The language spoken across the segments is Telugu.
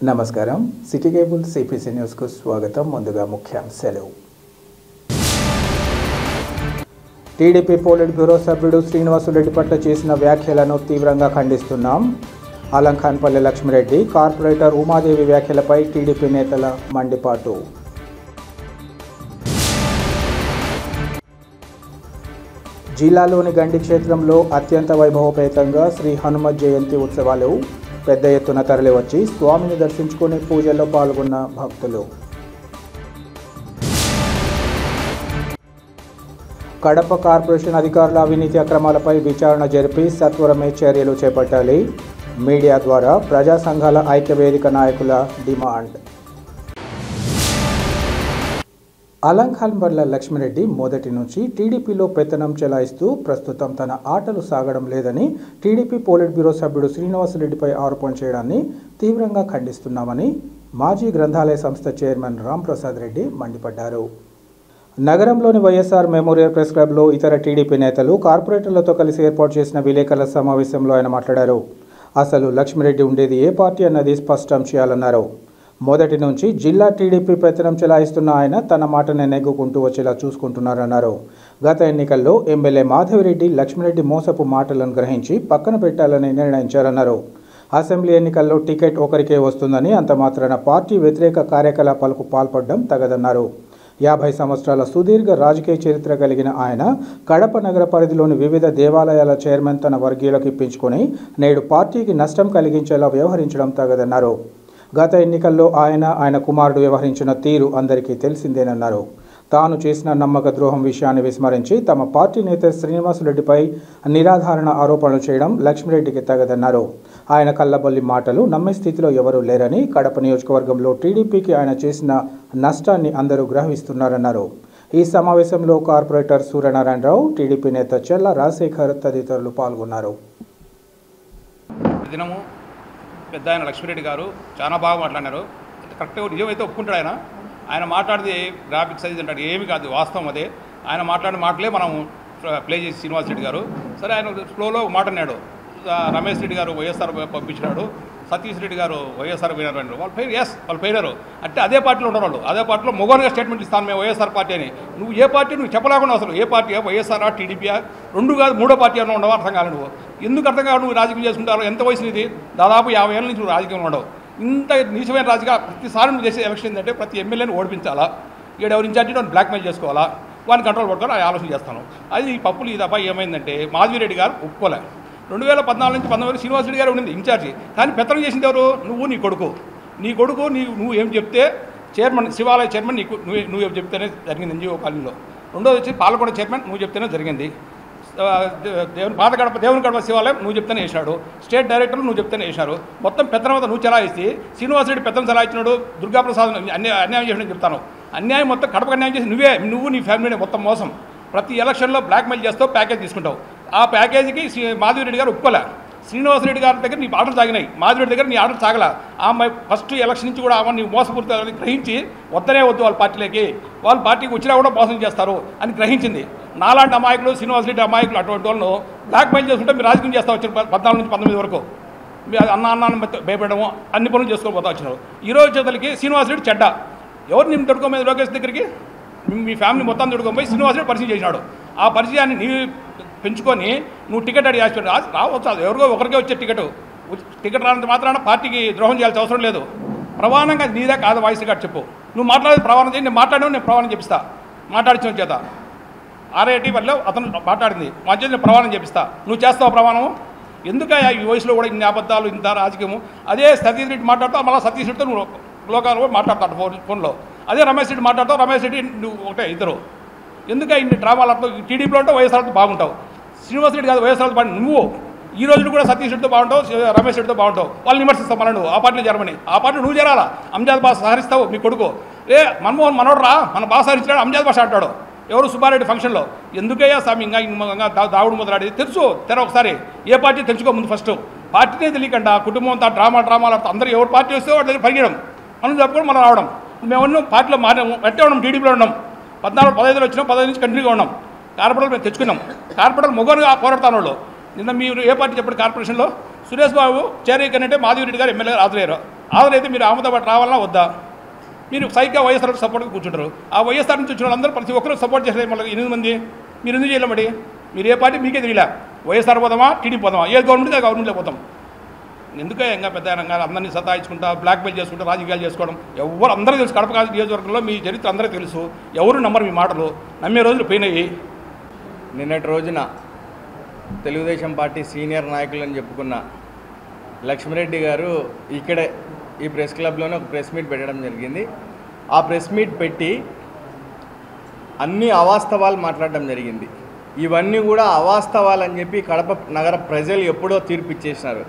నమస్కారం సిటీ కేబుల్ సిపిసి న్యూస్ కు స్వాగతం. ముందుగా ముఖ్యాంశాలు. టీడీపీ పోలిట్ బ్యూరో సభ్యుడు శ్రీనివాసులరెడ్డి పట్ల చేసిన వ్యాఖ్యలను తీవ్రంగా ఖండిస్తున్నాం. అలంఖాన్పల్లి లక్ష్మిరెడ్డి, కార్పొరేటర్ ఉమాదేవి వ్యాఖ్యలపై టీడీపీ నేతల మండిపాటు. జిల్లాలోని గండి క్షేత్రంలో అత్యంత వైభవపేతంగా శ్రీ హనుమత్ జయంతి ఉత్సవాలు పెద్ద ఎత్తున తరలివచ్చి స్వామిని దర్శించుకుని పూజల్లో పాల్గొన్న భక్తులు. కడప కార్పొరేషన్ అధికారుల అవినీతి అక్రమాలపై విచారణ జరిపి సత్వరమే చర్యలు చేపట్టాలి. మీడియా ద్వారా ప్రజా సంఘాల ఐక్యవేదిక నాయకుల డిమాండ్. అలంఖాన్పల్లి లక్ష్మిరెడ్డి మొదటి నుంచి టీడీపీలో పెత్తనం చెలాయిస్తూ ప్రస్తుతం తన ఆటలు సాగడం లేదని టీడీపీ పోలిట్ బ్యూరో సభ్యుడు శ్రీనివాసులరెడ్డిపై ఆరోపణ చేయడాన్ని తీవ్రంగా ఖండిస్తున్నామని మాజీ గ్రంథాలయ సంస్థ చైర్మన్ రాంప్రసాద్ రెడ్డి మండిపడ్డారు. నగరంలోని వైఎస్ఆర్ మెమోరియల్ ప్రెస్ క్లబ్లో ఇతర టీడీపీ నేతలు, కార్పొరేటర్లతో కలిసి ఏర్పాటు చేసిన విలేకరుల సమావేశంలో ఆయన మాట్లాడారు. అసలు లక్ష్మిరెడ్డి ఉండేది ఏ పార్టీ అన్నది స్పష్టం చేయాలన్నారు. మొదటి నుంచి జిల్లా టీడీపీ పెత్తనం చెలాయిస్తున్న ఆయన తన మాటనే నెగ్గుకుంటూ వచ్చేలా చూసుకుంటున్నారన్నారు. గత ఎన్నికల్లో ఎమ్మెల్యే మాధవిరెడ్డి లక్ష్మిరెడ్డి మోసపు మాటలను గ్రహించి పక్కన పెట్టాలని నిర్ణయించారన్నారు. అసెంబ్లీ ఎన్నికల్లో టికెట్ ఒకరికే వస్తుందని, అంత మాత్రాన పార్టీ వ్యతిరేక కార్యకలాపాలకు పాల్పడడం తగదన్నారు. 50 సంవత్సరాల సుదీర్ఘ రాజకీయ చరిత్ర కలిగిన ఆయన కడప నగర పరిధిలోని వివిధ దేవాలయాల చైర్మన్ తన వర్గీయులకు ఇప్పించుకొని నేడు పార్టీకి నష్టం కలిగించేలా వ్యవహరించడం తగదన్నారు. గత ఎన్నికల్లో ఆయన కుమారుడు వ్యవహరించిన తీరు అందరికీ తెలిసిందేనన్నారు. తాను చేసిన నమ్మక ద్రోహం విషయాన్ని విస్మరించి తమ పార్టీ నేత శ్రీనివాసులరెడ్డిపై నిరాధారణ ఆరోపణలు చేయడం లక్ష్మిరెడ్డికి తగదన్నారు. ఆయన కల్లబొల్లి మాటలు నమ్మే స్థితిలో ఎవరూ లేరని, కడప నియోజకవర్గంలో టీడీపీకి ఆయన చేసిన నష్టాన్ని అందరూ గ్రహిస్తున్నారన్నారు. ఈ సమావేశంలో కార్పొరేటర్ సూర్యనారాయణరావు, టీడీపీ నేత చెల్ల రాజశేఖర్ తదితరులు పాల్గొన్నారు. పెద్ద ఆయన లక్ష్మిరెడ్డి గారు చాలా బాగా మాట్లాడినారు. కరెక్ట్గా నిజమైతే ఒప్పుకుంటాడు. ఆయన మాట్లాడితే గ్రాఫిక్స్ అది అంటాడు, ఏమి కాదు, వాస్తవం అదే. ఆయన మాట్లాడిన మాటలే మనం ప్లే చేసి శ్రీనివాసరెడ్డి గారు సరే ఆయన ఫ్లోలో మాట్లాడినాడు. రమేష్ రెడ్డి గారు వైఎస్ఆర్ పంపించినాడు, సతీష్ రెడ్డి గారు వైఎస్ఆర్ పోయినారు అన్నారు. వాళ్ళు పోయినారు అంటే అదే పార్టీలో ఉన్నారు వాళ్ళు. అదే పార్టీలో మొగోలుగా స్టేట్మెంట్ ఇస్తాను మేము వైఎస్ఆర్ పార్టీ అని. నువ్వు ఏ పార్టీ నువ్వు చెప్పలేకుండా అసలు ఏ పార్టీ, వైఎస్ఆర్ టీడీపీయా, రెండు కాదు మూడో పార్టీ అన్న ఉండవు. అర్థం కాదు నువ్వు ఎందుకు అర్థం కాదు. నువ్వు రాజకీయం చేసుకుంటారు. ఎంత వయసు ఇది? దాదాపు 50 ఏళ్ళ నుంచి నువ్వు రాజకీయంలో ఉండవు. ఇంత నీచమైన రాజకీయ ప్రతిసారి నువ్వు చేసే ఎలక్షన్ ఏంటంటే ప్రతి ఎమ్మెల్యేని ఓడిపించాలా, ఎవరి ఇన్ఛార్జి వాడిని బ్లాక్మెయిల్ చేసుకోవాలా, వాడిని కంట్రోల్ పట్టుకోవాలి ఆలోచన చేస్తాను. అది ఈ పప్పులు ఈ తప్ప ఏమైందంటే మాధవిరెడ్డి గారు ఒప్పుకోలే. 2014 నుంచి 19 శ్రీనివాసరెడ్డి గారు ఉండింది ఇన్ఛార్జి. కానీ పెత్తనం చేసింది ఎవరు? నువ్వు, నీ కొడుకు. నువ్వు ఏం చెప్తే చైర్మన్, శివాలయ చైర్మన్ నువ్వు చెప్తేనే జరిగింది ఎన్జిఓ కాలనీలో. రెండోది వచ్చి పాలకొండ చైర్మన్ నువ్వు చెప్తేనే జరిగింది. దేవుని గడప శివాలయం నువ్వు చెప్తేనే వేసినాడు. స్టేట్ డైరెక్టర్లు నువ్వు చెప్తేనే వేసినారు. మొత్తం పెత్తనం అంతా నువ్వు చెలాయిస్తే శ్రీనివాసరెడ్డి పెత్తనం చెలాయించినాడు. దుర్గాప్రసాద్ అన్యాయం చేసినట్టు చెప్తాను. అన్యాయం మొత్తం కడపకు అన్యాయం చేసి నువ్వు నీ ఫ్యామిలీని మొత్తం మోసం. ప్రతి ఎలక్షన్లో బ్లాక్మెయిల్ చేస్తావు, ప్యాకేజ్ తీసుకుంటావు. ఆ ప్యాకేజీకి మాధవిరెడ్డి గారు ఒప్పుకోలే. శ్రీనివాసరెడ్డి గారి దగ్గర నీ ఆర్డర్ సాగినాయి, మాధవిరెడ్డి దగ్గర నీ ఆర్డర్ సాగల. ఆమె ఫస్ట్ ఎలక్షన్ నుంచి కూడా ఆమె నీ మోసపూరితాలని గ్రహించి వద్దనే వద్దు వాళ్ళ పార్టీలోకి, వాళ్ళ పార్టీకి వచ్చినా కూడా మోసం చేస్తారు అని గ్రహించింది. నాలాంటి అమాయకులు, శ్రీనివాసరెడ్డి అమాయకులు, అటువంటి వాళ్ళను బ్లాక్మెయిల్ చేసుకుంటే మీరు రాజకీయం చేస్తూ వచ్చారు. 14 నుంచి 19 వరకు మీరు అన్నాన్ని భయపడము, అన్ని పనులు చేసుకొని పోతా వచ్చినారు. ఈరోజు చేతలకి శ్రీనివాసరెడ్డి చెడ్డ. ఎవరు నేను తొడుకోమేది లోకేష్ దగ్గరికి మీ ఫ్యామిలీ మొత్తం తొడుకోపోయి శ్రీనివాసరెడ్డి పరిచయం చేసినాడు. ఆ పరిచయాన్ని నీవు పెంచుకొని నువ్వు టికెట్ అడిగి రావచ్చు. ఎవరికో ఒకరికే వచ్చే టికెట్ రానంత మాత్రాన పార్టీకి ద్రోహం చేయాల్సిన అవసరం లేదు. ప్రమాణంగా నీదే కాదు వాయిస్ రికార్డ్ చెప్పు. నువ్వు మాట్లాడేది ప్రమాణం చేయి. నేను మాట్లాడాను, నేను ప్రమాణం చేపిస్తా. మాట్లాడించిన చేత ఆర్ఐటీ వల్ల అతను మాట్లాడింది మా చేత నేను ప్రమాణం చేపిస్తా. నువ్వు చేస్తావు ప్రమాణము? ఎందుకయ్యా ఈ వయసులో కూడా ఇన్ని అబద్ధాలు, ఇంత రాజకీయము? అదే సతీష్ రెడ్డి మాట్లాడతావు, మళ్ళీ సతీష్ రెడ్డితో నువ్వు లోకాలు మాట్లాడతాడు ఫోన్లో. అదే రమేష్ రెడ్డి మాట్లాడతావు, రమేష్ రెడ్డి నువ్వు ఒకటే ఇద్దరు. ఎందుక ఇన్ని డ్రామాలు అర్థం? టీడీపీలో ఉంటే వైఎస్ఆర్తో బాగుంటావు. శ్రీనివాసరెడ్డి కాదు వైఎస్ఆర్తో బాగుంటావు. నువ్వు ఈ రోజు కూడా సతీష్ రెడ్డితో బాగుంటావు, రమేష్ రెడ్డితో బాగుంటావు. వాళ్ళని విమర్శిస్తావు. మళ్ళీ నువ్వు ఆ పార్టీలో జరమని, ఆ పార్టీ నువ్వు చేరాలా? అంజాద్ బాస్ సహరిస్తావు మీ కొడుకు. మన్మోహన్ మనోడు రా, మన బాస్ సహరించాడు, అంజాద్ బాస్ అంటాడు. ఎవరు? సుబ్బారెడ్డి ఫంక్షన్లో. ఎందుకయ్యా స్వామి ఇంకా దావుడు మొదలాడి తెలుసు తెర ఒకసారి. ఏ పార్టీ తెలుసుకో ముందు ఫస్ట్. పార్టీనే తెలియకుండా కుటుంబం అంతా డ్రామాలు అందరూ ఎవరు పార్టీ వస్తే వాటి దగ్గర పరిగెడం, మనం చెప్పుకొని మనం రావడం. మేము పార్టీలో మారాము, అట్టే ఉన్నాం, టీడీపీలో ఉన్నాం. 14-15 వచ్చినాం, 15 నుంచి కంటిన్యూగా ఉన్నాం. కార్పొరేటర్ మేము తెచ్చుకున్నాం. కార్పొరేటర్ మొగోరుగా పోరాడతాను వాళ్ళు. నిన్న మీరు ఏ పార్టీ చెప్పండి? కార్పొరేషన్లో సురేష్ బాబు చేరేకనంటే మాధవిరెడ్డి గారు ఎమ్మెల్యే రాజులేరు. ఆదరణ అయితే మీరు ఆమెతో పాటు రావాలన్నా వద్దా? మీరు సైగ్గా వైఎస్ఆర్ సపోర్ట్గా కూర్చుంటారు. ఆ వైఎస్ఆర్ నుంచి వచ్చిన వాళ్ళందరూ ప్రతి ఒక్కరూ సపోర్ట్ చేస్తారు. మళ్ళీ 8 మంది మీరు ఎందుకు చేయలేమడి? మీరు ఏ పార్టీ మీకే తెలియలే. వైఎస్ఆర్ పోదామా, టీడీపీ పోదామా, ఏ గవర్నమెంట్ ఆ గవర్నమెంట్లో పోతాం. ఎందుకే ఇంకా పెద్ద అందరినీ సతాయించుకుంటా బ్లాక్మెయిల్ చేసుకుంటా రాజకీయాలు చేసుకోవడం ఎవరు అందరూ తెలుసు. కడప నియోజకవర్గంలో మీ చరిత్ర అందరికీ తెలుసు. ఎవరు నమ్మరు మీ మాటలు. నమ్మే రోజులు పోయినాయి. నిన్నటి రోజున తెలుగుదేశం పార్టీ సీనియర్ నాయకులు అని చెప్పుకున్న లక్ష్మిరెడ్డి గారు ఇక్కడే ఈ ప్రెస్ క్లబ్లోనే ఒక ప్రెస్ మీట్ పెట్టడం జరిగింది. ఆ ప్రెస్ మీట్ పెట్టి అన్ని అవాస్తవాలు మాట్లాడడం జరిగింది. ఇవన్నీ కూడా అవాస్తవాలని చెప్పి కడప నగర ప్రజలు ఎప్పుడో తీర్పు ఇచ్చేసినారు.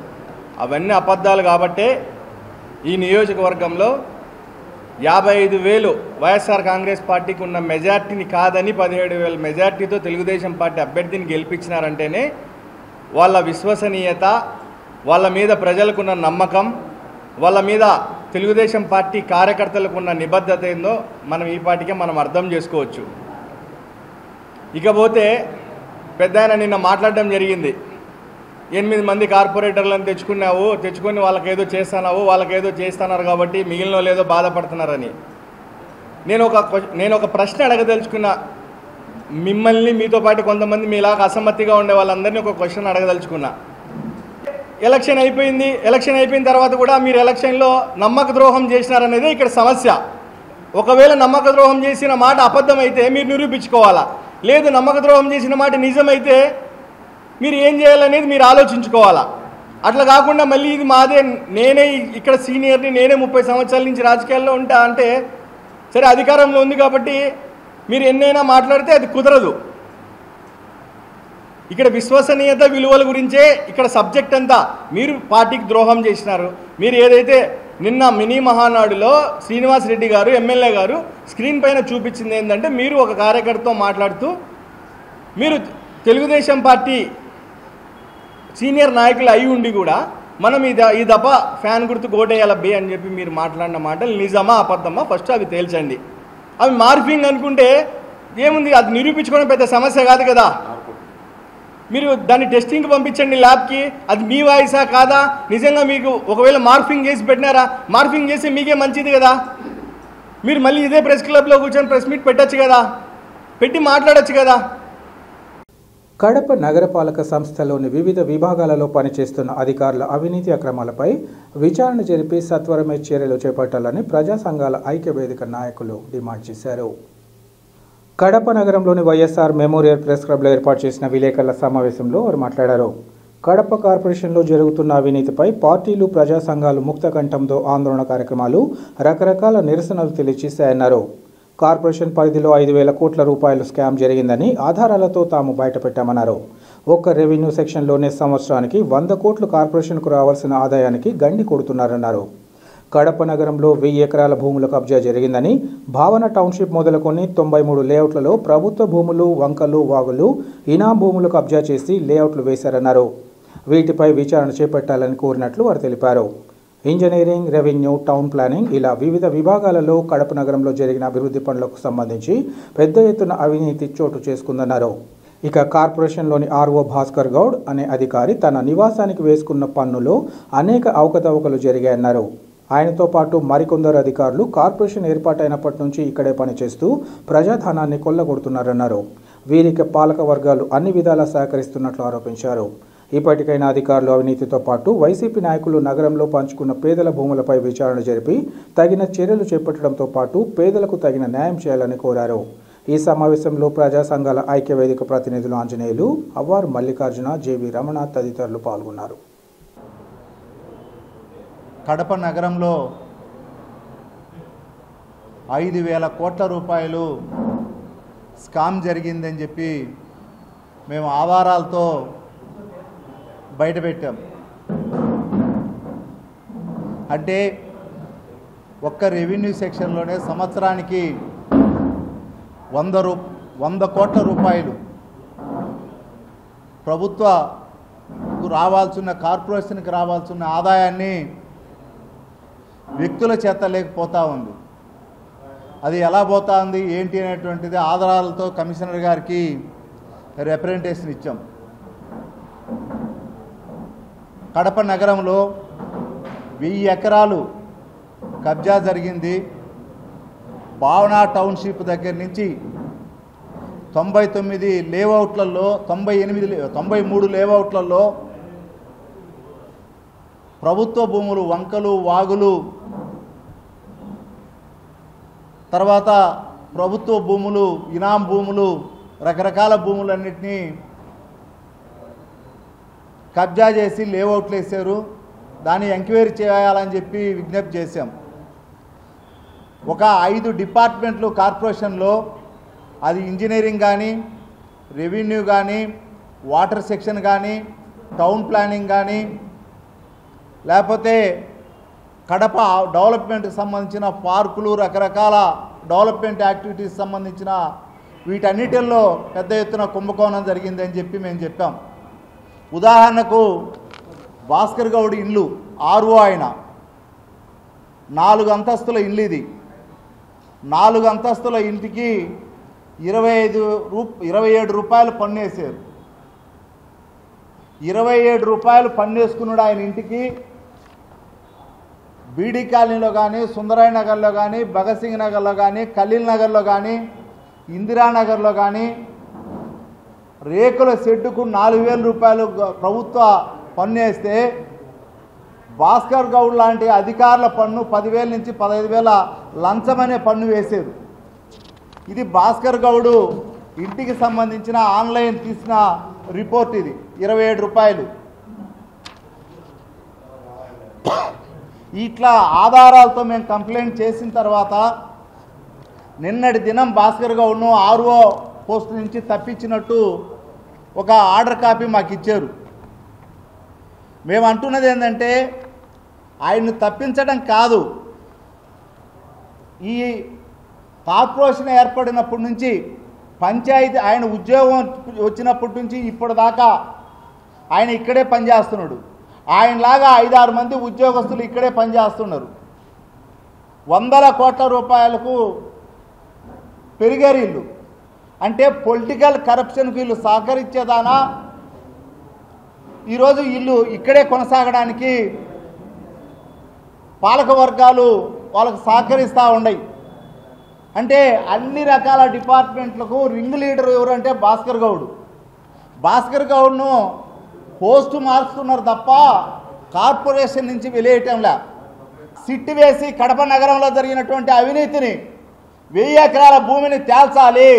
అవన్నీ అబద్ధాలు కాబట్టే ఈ నియోజకవర్గంలో 55,000 వైఎస్ఆర్ కాంగ్రెస్ పార్టీకి ఉన్న మెజార్టీని కాదని 17,000 మెజార్టీతో తెలుగుదేశం పార్టీ అభ్యర్థిని గెలిపించినారంటేనే వాళ్ళ విశ్వసనీయత, వాళ్ళ మీద ప్రజలకున్న నమ్మకం, వాళ్ళ మీద తెలుగుదేశం పార్టీ కార్యకర్తలకు ఉన్న నిబద్ధత ఏందో మనం ఈ పార్టీకే మనం అర్థం చేసుకోవచ్చు. ఇకపోతే పెద్ద ఆయన నిన్న మాట్లాడడం జరిగింది. 8 మంది కార్పొరేటర్లను తెచ్చుకొని వాళ్ళకేదో చేస్తున్నారు కాబట్టి మిగిలిన లేదో బాధపడుతున్నారని. నేను ఒక ప్రశ్న అడగదలుచుకున్న మిమ్మల్ని, మీతో పాటు కొంతమంది మీలాగా అసమ్మతిగా ఉండే వాళ్ళందరినీ ఒక క్వశ్చన్ అడగదలుచుకున్నా. ఎలక్షన్ అయిపోయింది. ఎలక్షన్ అయిపోయిన తర్వాత కూడా మీరు ఎలక్షన్లో నమ్మక ద్రోహం చేసినారనేది ఇక్కడ సమస్య. ఒకవేళ నమ్మక ద్రోహం చేసిన మాట అబద్ధమైతే మీరు నిరూపించుకోవాలా. లేదు నమ్మక ద్రోహం చేసిన మాట నిజమైతే మీరు ఏం చేయాలనేది మీరు ఆలోచించుకోవాలా. అట్లా కాకుండా మళ్ళీ ఇది మాదే, నేనే ఇక్కడ సీనియర్ని, నేనే 30 సంవత్సరాల నుంచి రాజకీయాల్లో ఉంటా అంటే సరే అధికారంలో ఉంది కాబట్టి మీరు ఎన్నైనా మాట్లాడితే అది కుదరదు. ఇక్కడ విశ్వసనీయత విలువల గురించే ఇక్కడ సబ్జెక్ట్ అంతా. మీరు పార్టీకి ద్రోహం చేసినారు. మీరు ఏదైతే నిన్న మినీ మహానాడులో శ్రీనివాస్ రెడ్డి గారు ఎమ్మెల్యే గారు స్క్రీన్ పైన చూపించింది ఏంటంటే, మీరు ఒక కార్యకర్తతో మాట్లాడుతూ మీరు తెలుగుదేశం పార్టీ సీనియర్ నాయకులు అయి ఉండి కూడా మనం ఈ దఫ ఫ్యాన్ గుర్తు ఓటేయాలబ్బే అని చెప్పి మీరు మాట్లాడిన మాటలు నిజమా అబద్ధమా ఫస్ట్ అవి తేల్చండి. అవి మార్ఫింగ్ అనుకుంటే ఏముంది, అది నిరూపించుకోవడం పెద్ద సమస్య కాదు కదా. మీరు దాన్ని టెస్టింగ్కి పంపించండి ల్యాబ్కి. అది మీ వాయిసా కాదా, నిజంగా మీకు ఒకవేళ మార్ఫింగ్ చేసి పెట్టినారా, మార్ఫింగ్ చేసి మీకే మంచిది కదా. మీరు మళ్ళీ ఇదే ప్రెస్ క్లబ్లో కూర్చొని ప్రెస్ మీట్ పెట్టచ్చు కదా, పెట్టి మాట్లాడచ్చు కదా. కడప నగరపాలక సంస్థలోని వివిధ విభాగాలలో పనిచేస్తున్న అధికారుల అవినీతి అక్రమాలపై విచారణ జరిపి సత్వరమే చర్యలు చేపట్టాలని ప్రజా సంఘాల ఐక్యవేదిక నాయకులు డిమాండ్ చేశారు. కడప నగరంలోని వైఎస్ఆర్ మెమోరియల్ ప్రెస్ క్లబ్లో ఏర్పాటు చేసిన విలేకరుల సమావేశంలో వారు మాట్లాడారు. కడప కార్పొరేషన్లో జరుగుతున్న అవినీతిపై పార్టీలు, ప్రజా సంఘాలు ముక్తకంఠంతో ఆందోళన కార్యక్రమాలు, రకరకాల నిరసనలు తెలియజేశాయన్నారు. కార్పొరేషన్ పరిధిలో 5,000 కోట్ల రూపాయలు స్కామ్ జరిగిందని ఆధారాలతో తాము బయటపెట్టామన్నారు. ఒక్క రెవెన్యూ సెక్షన్లోనే సంవత్సరానికి 100 కోట్లు కార్పొరేషన్కు రావాల్సిన ఆదాయానికి గండి కొడుతున్నారన్నారు. కడప నగరంలో 1000 ఎకరాల భూముల కబ్జా జరిగిందని, భావన టౌన్షిప్ మొదలుకొని 93 లేఅవుట్లలో ప్రభుత్వ భూములు, వంకలు, వాగులు, ఇనాం భూములు కబ్జా చేసి లేఅవుట్లు వేశారన్నారు. వీటిపై విచారణ చేపట్టాలని కోరినట్లు వారు తెలిపారు. ఇంజనీరింగ్, రెవెన్యూ, టౌన్ ప్లానింగ్ ఇలా వివిధ విభాగాలలో కడప నగరంలో జరిగిన అభివృద్ధి పనులకు సంబంధించి పెద్ద ఎత్తున అవినీతి చోటు చేసుకుందన్నారు. ఇక కార్పొరేషన్లోని ఆర్ఓ భాస్కర్ గౌడ్ అనే అధికారి తన నివాసానికి వేసుకున్న పన్నులో అనేక అవకతవకలు జరిగాయన్నారు. ఆయనతో పాటు మరికొందరు అధికారులు కార్పొరేషన్ ఏర్పాటైనప్పటి నుంచి ఇక్కడే పనిచేస్తూ ప్రజాధనాన్ని కొల్లగొడుతున్నారన్నారు. వీరికి పాలక వర్గాలు అన్ని విధాలా సహకరిస్తున్నట్లు ఆరోపించారు. ఇప్పటికైనా అధికారులు అవినీతితో పాటు వైసీపీ నాయకులు నగరంలో పంచుకున్న పేదల భూములపై విచారణ జరిపి తగిన చర్యలు చేపట్టడంతో పాటు పేదలకు తగిన న్యాయం చేయాలని కోరారు. ఈ సమావేశంలో ప్రజా సంఘాల ఐక్యవేదిక ప్రతినిధులు ఆంజనేయులు, అవ్వారు మల్లికార్జున, జేవి రమణ తదితరులు పాల్గొన్నారు. కడప నగరంలో 5,000 కోట్ల రూపాయలు స్కామ్ జరిగిందని చెప్పి మేము ఆధారాలతో బయటపెట్టాం. అంటే ఒక్క రెవెన్యూ సెక్షన్లోనే సంవత్సరానికి 100 కోట్ల రూపాయలు ప్రభుత్వకు రావాల్సిన, కార్పొరేషన్కి రావాల్సిన ఆదాయాన్ని వ్యక్తుల చేత లేకపోతూ ఉంది. అది ఎలా పోతా ఉంది ఏంటి అనేటువంటిది ఆధారాలతో కమిషనర్ గారికి రిప్రజెంటేషన్ ఇచ్చాం. కడప నగరంలో 1000 ఎకరాలు కబ్జా జరిగింది. భావన టౌన్షిప్ దగ్గర నుంచి 99 లేఅవుట్లలో 93 లేఅవుట్లలో ప్రభుత్వ భూములు, వంకలు, వాగులు, తర్వాత ప్రభుత్వ భూములు, ఇనాం భూములు, రకరకాల భూములన్నింటినీ కబ్జా చేసి లేఅవుట్లు వేసారు. దాన్ని ఎంక్వైరీ చేయాలని చెప్పి విజ్ఞప్తి చేశాం. ఒక 5 డిపార్ట్మెంట్లు కార్పొరేషన్లో, అది ఇంజనీరింగ్ కానీ, రెవెన్యూ కానీ, వాటర్ సెక్షన్ కానీ, టౌన్ ప్లానింగ్ కానీ, లేకపోతే కడప డెవలప్మెంట్కి సంబంధించిన పార్కులు, రకరకాల డెవలప్మెంట్ యాక్టివిటీస్ సంబంధించిన వీటన్నిటిల్లో పెద్ద ఎత్తున కుంభకోణం జరిగిందని చెప్పి మేము చెప్పాం. ఉదాహరణకు భాస్కర్ గౌడ్ ఇల్లు, ఆర్ఓ ఆయన 4 అంతస్తుల ఇల్లు. ఇది 4 అంతస్తుల ఇంటికి 27 రూపాయలు పన్ను వేసారు. 27 రూపాయలు పన్ను వేసుకున్నాడు ఆయన ఇంటికి. బీడీ కాలనీలో కానీ, సుందరాయ నగర్లో కానీ, భగత్ సింగ్ నగర్లో కానీ, ఖలీల్ నగర్లో కానీ, ఇందిరానగర్లో కానీ రేకుల షెడ్డుకు 4,000 రూపాయలు ప్రభుత్వ పన్ను వేస్తే భాస్కర్ గౌడ్ లాంటి అధికారుల పన్ను 10,000 నుంచి 15,000 లంచమనే పన్ను వేసేది. ఇది భాస్కర్ గౌడు ఇంటికి సంబంధించిన ఆన్లైన్ తీసిన రిపోర్ట్. ఇది 27 రూపాయలు. ఇట్లా ఆధారాలతో మేము కంప్లైంట్ చేసిన తర్వాత నిన్నటి దినం భాస్కర్ గౌడ్ను ఆర్ఓ పోస్ట్ నుంచి తప్పించినట్టు ఒక ఆర్డర్ కాపీ మాకు ఇచ్చారు. మేము అంటున్నది ఏంటంటే ఆయన్ను తప్పించడం కాదు, ఈ కార్పొరేషన్ ఏర్పడినప్పటి నుంచి పంచాయతీ ఆయన ఉద్యోగం వచ్చినప్పటి నుంచి ఇప్పటిదాకా ఆయన ఇక్కడే పనిచేస్తున్నాడు. ఆయనలాగా 5-6 మంది ఉద్యోగస్తులు ఇక్కడే పనిచేస్తున్నారు. 100 కోట్ల రూపాయలకు పెరిగారు ఇల్లు. అంటే పొలిటికల్ కరప్షన్కి వీళ్ళు సహకరించేదానా? ఈరోజు ఇల్లు ఇక్కడే కొనసాగడానికి పాలక వర్గాలు వాళ్ళకు సహకరిస్తూ ఉన్నాయి. అంటే అన్ని రకాల డిపార్ట్మెంట్లకు రింగ్ లీడర్ ఎవరంటే భాస్కర్ గౌడ్. భాస్కర్ గౌడ్ను పోస్టు మార్చుతున్నారు తప్ప కార్పొరేషన్ నుంచి వెలియటంలా. సిట్టు వేసి కడప నగరంలో జరిగినటువంటి అవినీతిని 1000 ఎకరాల భూమిని తేల్చాలి.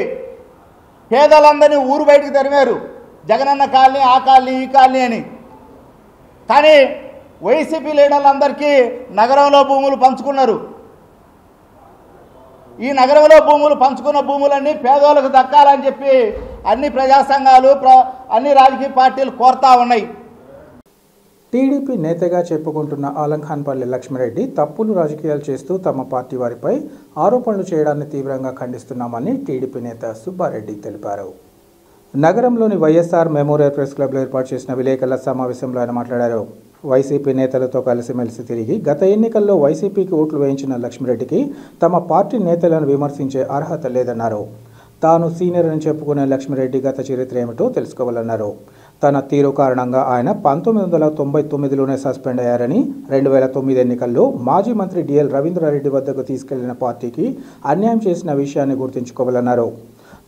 పేదలందరినీ ఊరు బయటికి తరిమారు. జగనన్న కాలనీ, ఆ కాలనీ, ఈ కాలనీ అని. కానీ వైసీపీ లీడర్లందరికీ నగరంలో భూములు పంచుకున్నారు. ఈ నగరంలో భూములు పంచుకున్న భూములన్నీ పేదోళ్ళకు దక్కాలని చెప్పి అన్ని ప్రజా సంఘాలు, అన్ని రాజకీయ పార్టీలు కోరుతా ఉన్నాయి. టీడీపీ నేతగా చెప్పుకుంటున్న ఆలంఖాన్పల్లి లక్ష్మిరెడ్డి తప్పులు రాజకీయాలు చేస్తూ తమ పార్టీ వారిపై ఆరోపణలు చేయడాన్ని తీవ్రంగా ఖండిస్తున్నామని టీడీపీ నేత సుబ్బారెడ్డి తెలిపారు. నగరంలోని వైఎస్ఆర్ మెమోరియల్ ప్రెస్ క్లబ్లో ఏర్పాటు చేసిన విలేకరుల సమావేశంలో ఆయన మాట్లాడారు. వైసీపీ నేతలతో కలిసిమెలిసి తిరిగి గత ఎన్నికల్లో వైసీపీకి ఓట్లు వేయించిన లక్ష్మిరెడ్డికి తమ పార్టీ నేతలను విమర్శించే అర్హత లేదన్నారు. తాను సీనియర్ అని చెప్పుకునే లక్ష్మిరెడ్డి గత చరిత్ర ఏమిటో తెలుసుకోవాలన్నారు. తన తీరు కారణంగా ఆయన 1999లోనే సస్పెండ్ అయ్యారని, 2009 ఎన్నికల్లో మాజీ మంత్రి డిఎల్ రవీంద్రారెడ్డి వద్దకు తీసుకెళ్లిన పార్టీకి అన్యాయం చేసిన విషయాన్ని గుర్తుంచుకోవాలన్నారు.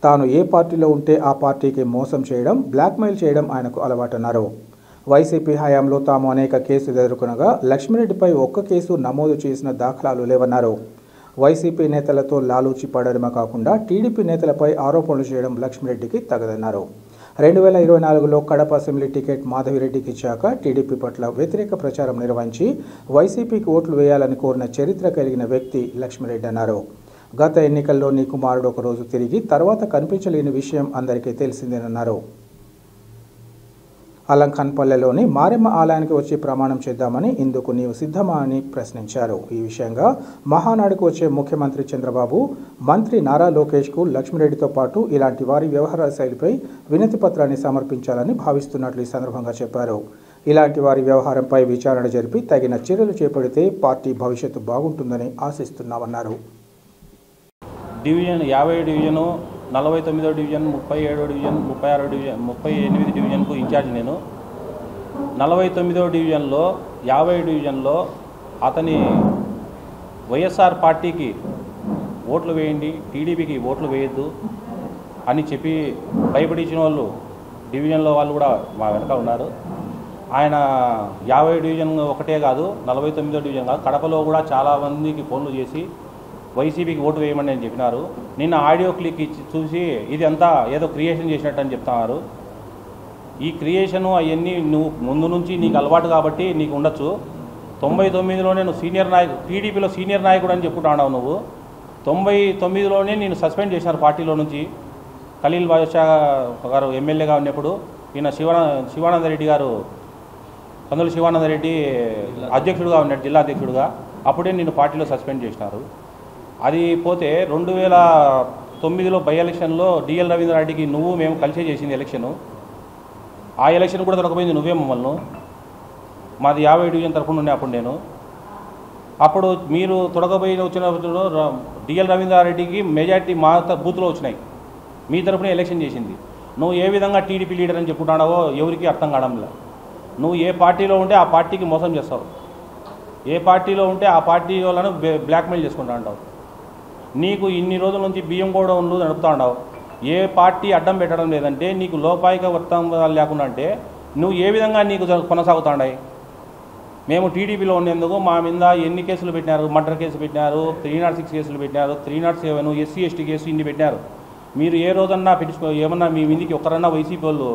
తాను ఏ పార్టీలో ఉంటే ఆ పార్టీకి మోసం చేయడం, బ్లాక్మెయిల్ చేయడం ఆయనకు అలవాటన్నారు. వైసీపీ హయాంలో తాము అనేక కేసులు ఎదుర్కొనగా లక్ష్మిరెడ్డిపై ఒక్క కేసు నమోదు చేసిన దాఖలాలు లేవన్నారు. వైసీపీ నేతలతో లాలూచి పడడమే కాకుండా టీడీపీ నేతలపై ఆరోపణలు చేయడం లక్ష్మిరెడ్డికి తగదన్నారు. 2024లో కడప అసెంబ్లీ టికెట్ మాధవిరెడ్డికి ఇచ్చాక టీడీపీ పట్ల వ్యతిరేక ప్రచారం నిర్వహించి వైసీపీకి ఓట్లు వేయాలని కోరిన చరిత్ర కలిగిన వ్యక్తి లక్ష్మిరెడ్డి అన్నారు. గత ఎన్నికల్లో నీ కుమారుడు ఒకరోజు తిరిగి తర్వాత కనిపించలేని విషయం అందరికీ తెలిసిందేనన్నారు. అలంఖాన్పల్లెలోని మారెమ్మ ఆలయానికి వచ్చి ప్రమాణం చేద్దామని, ఇందుకు నీవు సిద్ధమా అని ప్రశ్నించారు. ఈ విషయంగా మహానాడుకు వచ్చే ముఖ్యమంత్రి చంద్రబాబు, మంత్రి నారా లోకేష్కు లక్ష్మిరెడ్డితో పాటు ఇలాంటి వారి వ్యవహార శైలిపై వినతి పత్రాన్ని సమర్పించాలని భావిస్తున్నట్లు ఈ సందర్భంగా చెప్పారు. ఇలాంటి వారి వ్యవహారంపై విచారణ జరిపి తగిన చర్యలు చేపడితే పార్టీ భవిష్యత్తు బాగుంటుందని ఆశిస్తున్నామన్నారు. డివిజన్ 50 డివిజను, 49వ డివిజన్, 37వ డివిజన్, 36వ డివిజన్, 38 డివిజన్కు ఇన్ఛార్జ్ నేను. 49వ డివిజన్లో 50 డివిజన్లో అతని వైఎస్ఆర్ పార్టీకి ఓట్లు వేయండి, టీడీపీకి ఓట్లు వేయద్దు అని చెప్పి భయపడించిన వాళ్ళు డివిజన్లో వాళ్ళు కూడా మా వెనక ఉన్నారు. ఆయన 50 డివిజన్ ఒకటే కాదు, 49వ డివిజన్ కాదు, కడపలో కూడా చాలామందికి ఫోన్లు చేసి వైసీపీకి ఓటు వేయమని నేను చెప్పినారు. నిన్న ఆడియో క్లిక్ ఇచ్చి చూసి ఇది అంతా ఏదో క్రియేషన్ చేసినట్టు అని చెప్తున్నారు. ఈ క్రియేషను అవన్నీ నువ్వు ముందు నుంచి నీకు అలవాటు కాబట్టి నీకు ఉండొచ్చు. 99లోనే నువ్వు సీనియర్ నాయకుడు, టీడీపీలో సీనియర్ నాయకుడు అని చెప్పుకుంటున్నావు నువ్వు. 99లోనే నేను సస్పెండ్ చేసినారు పార్టీలో నుంచి. ఖలీల్ బాషా గారు ఎమ్మెల్యేగా ఉన్నప్పుడు ఈయన శివానందరెడ్డి గారు, కందుల శివానందరెడ్డి అధ్యక్షుడిగా ఉన్నాడు, జిల్లా అధ్యక్షుడిగా. అప్పుడే నేను పార్టీలో సస్పెండ్ చేసినారు. అది పోతే 2009లో బై ఎలక్షన్లో డిఎల్ రవీంద్రారెడ్డికి నువ్వు మేము కలిసే చేసింది ఎలక్షను. ఆ ఎలక్షన్ కూడా దొరకపోయింది నువ్వే మమ్మల్ని. మాది 50 డివిజన్ తరఫున ఉండే అప్పుడు అప్పుడు మీరు తొడగబోయి వచ్చిన డిఎల్ రవీంద్రారెడ్డికి మెజార్టీ మా బూత్లో వచ్చినాయి. మీ తరఫున ఎలక్షన్ చేసింది. నువ్వు ఏ విధంగా టీడీపీ లీడర్ అని చెప్పుకుంటున్నావో ఎవరికి అర్థం కావడంలే. నువ్వు ఏ పార్టీలో ఉంటే ఆ పార్టీకి మోసం చేస్తావు, ఏ పార్టీలో ఉంటే ఆ పార్టీ వాళ్ళను బ్లాక్మెయిల్ చేసుకుంటా ఉంటావు. నీకు ఇన్ని రోజుల నుంచి బియ్యం గోడౌన్లు నడుపుతా ఉన్నావు. ఏ పార్టీ అడ్డం పెట్టడం లేదంటే, నీకు లోపాయిక వర్తంగాలు లేకుండా అంటే నువ్వు ఏ విధంగా నీకు కొనసాగుతాండాయి. మేము టీడీపీలో ఉండేందుకు మా మీద ఎన్ని కేసులు పెట్టినారు, మర్డర్ కేసు పెట్టినారు, 306 కేసులు పెట్టినారు, 307 ఎస్సీ ఎస్టీ కేసు ఇన్ని పెట్టినారు. మీరు ఏ రోజన్నా ఏమన్నా మీ మీదికి ఒక్కరన్నా వైసీపీ వాళ్ళు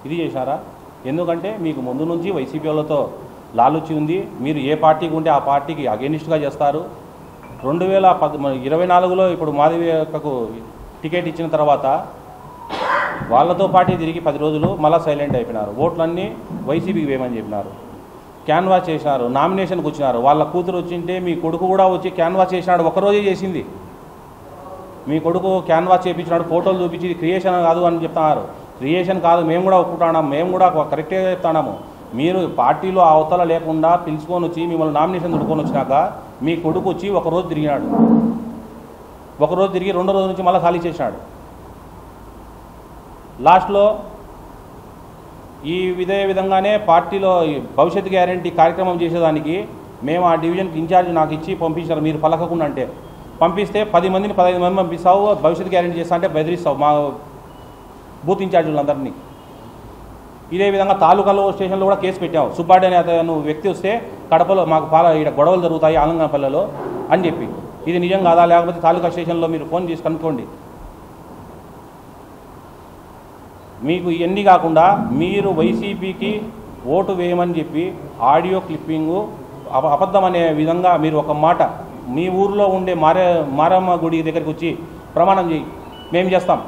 ఇది చేశారా? ఎందుకంటే మీకు ముందు నుంచి వైసీపీ వాళ్ళతో లాలుచి ఉంది. మీరు ఏ పార్టీకి ఉంటే ఆ పార్టీకి అగెనిస్ట్గా చేస్తారు. 2024లో ఇప్పుడు మాధవీకు టికెట్ ఇచ్చిన తర్వాత వాళ్ళతో పార్టీ తిరిగి 10 రోజులు మళ్ళీ సైలెంట్ అయిపోయినారు. ఓట్లన్నీ వైసీపీకి వేయమని చెప్పినారు. క్యాన్వాస్ చేసినారు, నామినేషన్కి వచ్చినారు. వాళ్ళ కూతురు వచ్చింటే మీ కొడుకు కూడా వచ్చి క్యాన్వాస్ చేసినాడు. ఒకరోజే చేసింది. మీ కొడుకు క్యాన్వాస్ చేయించినాడు, ఫోటోలు చూపించి క్రియేషన్ కాదు అని చెప్తున్నారు. క్రియేషన్ కాదు, మేము కూడా ఒప్పుకుంటున్నాము, మేము కూడా కరెక్ట్గా చెప్తున్నాము. మీరు పార్టీలో అవతల లేకుండా పిలుచుకొని వచ్చి మిమ్మల్ని నామినేషన్ దుడుకొని వచ్చినాక మీ కొడుకు వచ్చి ఒకరోజు తిరిగినాడు. ఒకరోజు తిరిగి 2వ రోజు నుంచి మళ్ళీ ఖాళీ చేసినాడు. లాస్ట్లో ఇదే విధంగానే పార్టీలో భవిష్యత్ గ్యారంటీ కార్యక్రమం చేసేదానికి మేము ఆ డివిజన్కి ఇన్ఛార్జ్ నాకు ఇచ్చి పంపించారు. మీరు పలకకుండా అంటే పంపిస్తే 10 మందిని 15 మంది పంపిస్తావు, భవిష్యత్ గ్యారంటీ చేస్తా అంటే బెదిరిస్తావు మా బూత్ ఇన్ఛార్జీలందరినీ. ఇదే విధంగా తాలూకాలో స్టేషన్లో కూడా కేసు పెట్టావు. సుబ్బారెడ్డి అనే అతను వ్యక్తి వస్తే కడపలో మాకు ఇక్కడ గొడవలు జరుగుతాయి ఆలంగనపల్లెలో అని చెప్పి. ఇది నిజం కాదా? లేకపోతే తాలూకా స్టేషన్లో మీరు ఫోన్ చేసి కనుక్కోండి. మీకు ఇవన్నీ కాకుండా మీరు వైసీపీకి ఓటు వేయమని చెప్పి ఆడియో క్లిప్పింగు అబద్ధం అనే విధంగా మీరు ఒక మాట మీ ఊరిలో ఉండే మారమ్మ గుడి దగ్గరికి వచ్చి ప్రమాణం చేయి, మేము చేస్తాం.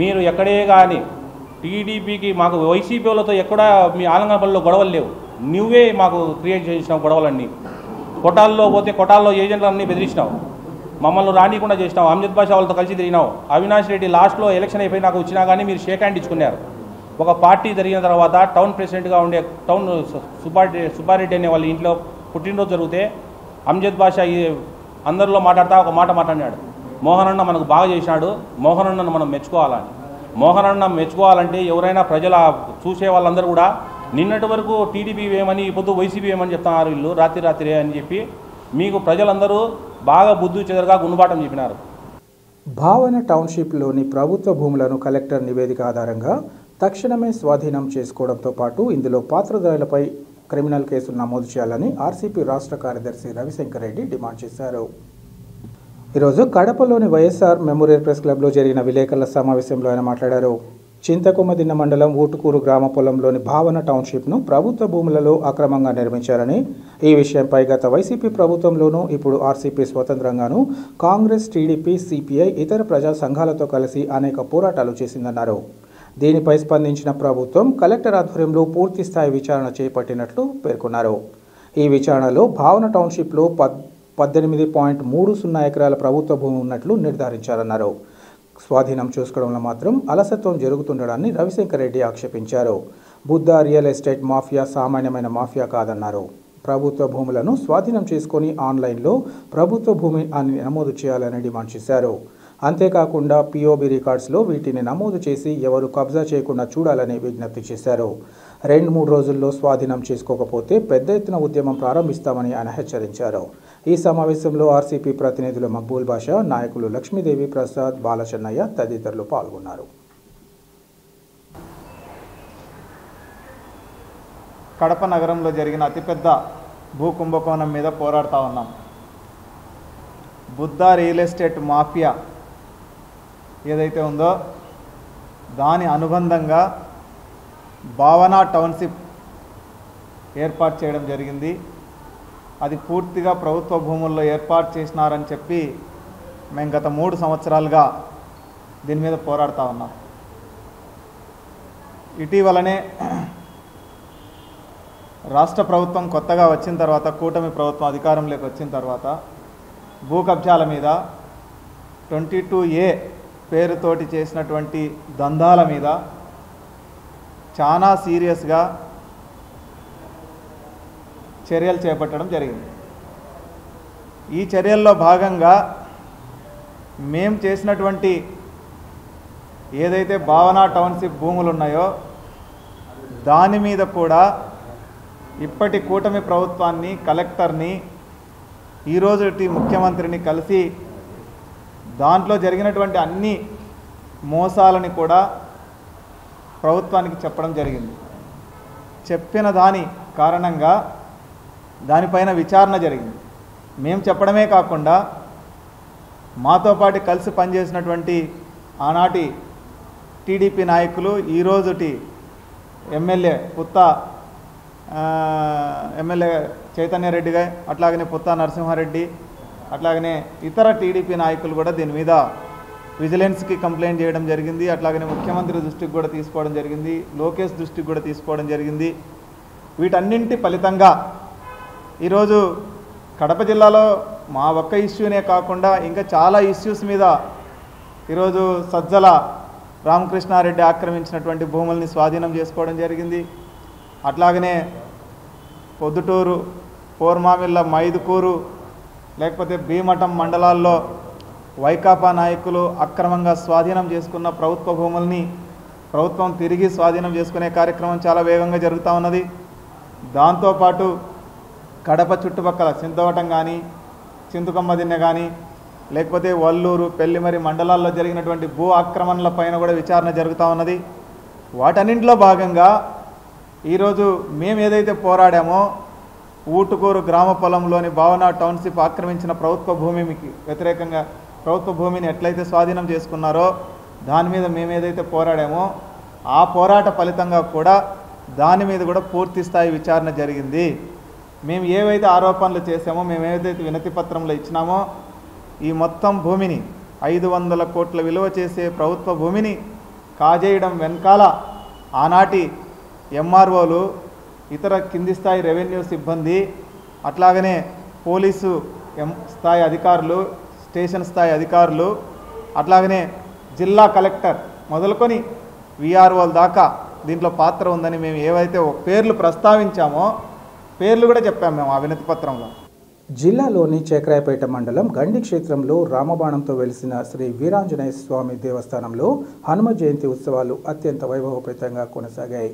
మీరు ఎక్కడే కానీ టీడీపీకి మాకు వైసీపీ వాళ్ళతో ఎక్కడ మీ ఆలంగనపల్లిలో గొడవలు లేవు. నువ్వే మాకు క్రియేట్ చేసినావు గొడవలన్నీ. కొటాల్లో పోతే కొటాల్లో ఏజెంట్లన్నీ బెదిరించినావు, మమ్మల్ని రానికుండా చేసినావు. అమ్జద్ బాషా వాళ్ళతో కలిసి తిరిగినావు. అవినాష్ రెడ్డి లాస్ట్లో ఎలక్షన్ అయిపోయి నాకు వచ్చినా కానీ మీరు షేక్ హ్యాండ్ ఇచ్చుకున్నారు. ఒక పార్టీ జరిగిన తర్వాత టౌన్ ప్రెసిడెంట్గా ఉండే టౌన్ సుబ్బారెడ్డి అనే వాళ్ళ ఇంట్లో పుట్టినరోజు జరిగితే అమ్జద్ బాషా అందరిలో మాట్లాడుతూ ఒక మాట మాట్లాడినాడు, మోహనన్న మనకు బాగా చేసినాడు, మోహనన్నను మనం మెచ్చుకోవాలని. మోహనన్న మెచ్చుకోవాలంటే ఎవరైనా ప్రజల చూసే వాళ్ళందరూ కూడా నిన్నటి వరకు టీడీపీ వేయమని ఇప్పుడు వైసీపీ వేయమని చెప్తున్నారు వీళ్ళు రాత్రి అని చెప్పి మీకు ప్రజలందరూ బాగా బుద్ధి చెదరగా గుణపాఠం చెప్పినారు. భావన టౌన్షిప్లోని ప్రభుత్వ భూములను కలెక్టర్ నివేదిక ఆధారంగా తక్షణమే స్వాధీనం చేసుకోవడంతో పాటు ఇందులో పాత్రధారులపై క్రిమినల్ కేసులు నమోదు చేయాలని ఆర్సీపీ రాష్ట్ర కార్యదర్శి రవిశంకర్ రెడ్డి డిమాండ్ చేశారు. ఈరోజు కడపలోని వైఎస్ఆర్ మెమోరియల్ ప్రెస్ క్లబ్లో జరిగిన విలేకరుల సమావేశంలో ఆయన మాట్లాడారు. చింతకొమ్మదిన్న మండలం ఊటుకూరు గ్రామ పొలంలోని భావన టౌన్షిప్ను ప్రభుత్వ భూములలో అక్రమంగా నిర్మించారని, ఈ విషయంపై గత వైసీపీ ప్రభుత్వంలోనూ ఇప్పుడు ఆర్సీపీ స్వతంత్రంగానూ కాంగ్రెస్, టీడీపీ, సిపిఐ ఇతర ప్రజా సంఘాలతో కలిసి అనేక పోరాటాలు చేసిందన్నారు. దీనిపై స్పందించిన ప్రభుత్వం కలెక్టర్ ఆధ్వర్యంలో పూర్తిస్థాయి విచారణ చేపట్టినట్లు పేర్కొన్నారు. ఈ విచారణలో భావన టౌన్షిప్లో 18.30 ఎకరాల ప్రభుత్వ భూమి ఉన్నట్లు నిర్ధారించారన్నారు. స్వాధీనం చేసుకోవడంలో మాత్రం అలసత్వం జరుగుతుండడాన్ని రవిశంకర్ రెడ్డి ఆక్షేపించారు. బుద్ధ రియల్ ఎస్టేట్ మాఫియా సామాన్యమైన మాఫియా కాదన్నారు. ప్రభుత్వ భూములను స్వాధీనం చేసుకొని ఆన్లైన్లో ప్రభుత్వ భూమి అని నమోదు చేయాలని డిమాండ్ చేశారు. అంతేకాకుండా పిఓబి రికార్డ్స్లో వీటిని నమోదు చేసి ఎవరు కబ్జా చేయకుండా చూడాలని విజ్ఞప్తి చేశారు. 2-3 రోజుల్లో స్వాధీనం చేసుకోకపోతే పెద్ద ఎత్తున ఉద్యమం ప్రారంభిస్తామని ఆయన హెచ్చరించారు. ఈ సమావేశంలో ఆర్సీపీ ప్రతినిధులు మక్బూల్ బాషా, నాయకులు లక్ష్మీదేవి ప్రసాద్, బాలచెన్నయ్య తదితరులు పాల్గొన్నారు. కడప నగరంలో జరిగిన అతిపెద్ద భూ కుంభకోణం మీద పోరాడుతూ ఉన్నాం. బుద్ధ రియల్ ఎస్టేట్ మాఫియా ఏదైతే ఉందో దాని అనుబంధంగా భావన టౌన్షిప్ ఏర్పాటు చేయడం జరిగింది. అది పూర్తిగా ప్రభుత్వ భూముల్లో ఏర్పాటు చేసినారని చెప్పి మేము గత 3 సంవత్సరాలుగా దీని మీద పోరాడుతూ ఉన్నాం. ఇటీవలనే రాష్ట్ర ప్రభుత్వం కొత్తగా వచ్చిన తర్వాత, కూటమి ప్రభుత్వం అధికారంలోకి వచ్చిన తర్వాత భూ కబ్జాల మీద 22A పేరుతోటి చేసినటువంటి దందాల మీద చాలా సీరియస్గా చర్యలు చేపట్టడం జరిగింది. ఈ చర్యల్లో భాగంగా మేము చేసినటువంటి ఏదైతే భావన టౌన్షిప్ భూములు ఉన్నాయో దాని మీద కూడా ఇప్పటి కూటమి ప్రభుత్వాన్ని, కలెక్టర్ని, ఈరోజు ముఖ్యమంత్రిని కలిసి దాంట్లో జరిగినటువంటి అన్ని మోసాలని కూడా ప్రభుత్వానికి చెప్పడం జరిగింది. చెప్పిన దాని కారణంగా దానిపైన విచారణ జరిగింది. మేము చెప్పడమే కాకుండా మాతో పాటు కలిసి పనిచేసినటువంటి ఆనాటి టీడీపీ నాయకులు, ఈరోజుటి ఎమ్మెల్యే ఎమ్మెల్యే చైతన్యరెడ్డి గారు, అట్లాగనే పుత్తా నరసింహారెడ్డి, అట్లాగనే ఇతర టీడీపీ నాయకులు కూడా దీని మీద విజిలెన్స్కి కంప్లైంట్ చేయడం జరిగింది. అట్లాగనే ముఖ్యమంత్రి దృష్టికి కూడా తీసుకోవడం జరిగింది, లోకేష్ దృష్టికి కూడా తీసుకోవడం జరిగింది. వీటన్నింటి ఫలితంగా ఈరోజు కడప జిల్లాలో మా ఒక్క ఇష్యూనే కాకుండా ఇంకా చాలా ఇష్యూస్ మీద ఈరోజు సజ్జల రామకృష్ణారెడ్డి ఆక్రమించినటువంటి భూముల్ని స్వాధీనం చేసుకోవడం జరిగింది. అట్లాగనే పొద్దుటూరు, పోర్మామిళ్ళ, మైదుకూరు, లేకపోతే భీమఠం మండలాల్లో వైకాపా నాయకులు అక్రమంగా స్వాధీనం చేసుకున్న ప్రభుత్వ భూముల్ని ప్రభుత్వం తిరిగి స్వాధీనం చేసుకునే కార్యక్రమం చాలా వేగంగా జరుగుతూ ఉన్నది. దాంతోపాటు కడప చుట్టుపక్కల చింతవటం కానీ, చింతకొమ్మ దిన్నె కానీ, లేకపోతే వల్లూరు, పెళ్లిమరి మండలాల్లో జరిగినటువంటి భూ ఆక్రమణల పైన కూడా విచారణ జరుగుతూ ఉన్నది. వాటన్నింటిలో భాగంగా ఈరోజు మేము ఏదైతే పోరాడామో ఊటుకూరు గ్రామ పొలంలోని భావన టౌన్షిప్ ఆక్రమించిన ప్రభుత్వ భూమికి వ్యతిరేకంగా ప్రభుత్వ భూమిని ఎట్లయితే స్వాధీనం చేసుకున్నారో దాని మీద మేము ఏదైతే పోరాడామో ఆ పోరాట ఫలితంగా కూడా దాని మీద కూడా పూర్తి స్థాయి విచారణ జరిగింది. మేము ఏవైతే ఆరోపణలు చేసామో, మేము ఏదైతే వినతి పత్రంలో ఇచ్చినామో ఈ మొత్తం భూమిని 500 కోట్ల విలువ చేసే ప్రభుత్వ భూమిని కాజేయడం వెనకాల ఆనాటి ఎంఆర్ఓలు, ఇతర కింది స్థాయి రెవెన్యూ సిబ్బంది, అట్లాగనే పోలీసు స్థాయి అధికారులు, స్టేషన్ స్థాయి అధికారులు, అట్లాగనే జిల్లా కలెక్టర్ మొదలుకొని విఆర్ఓల దాకా దీంట్లో పాత్ర ఉందని మేము ఏవైతే పేర్లు ప్రస్తావించామో పేర్లు కూడా చెప్పాము మేము ఆ వినతి పత్రంలో. జిల్లాలోని చేక్రాయపేట మండలం గండి క్షేత్రంలో రామబాణంతో వెలిసిన శ్రీ వీరాంజనేయ స్వామి దేవస్థానంలో హనుమ జయంతి ఉత్సవాలు అత్యంత వైభవపేతంగా కొనసాగాయి.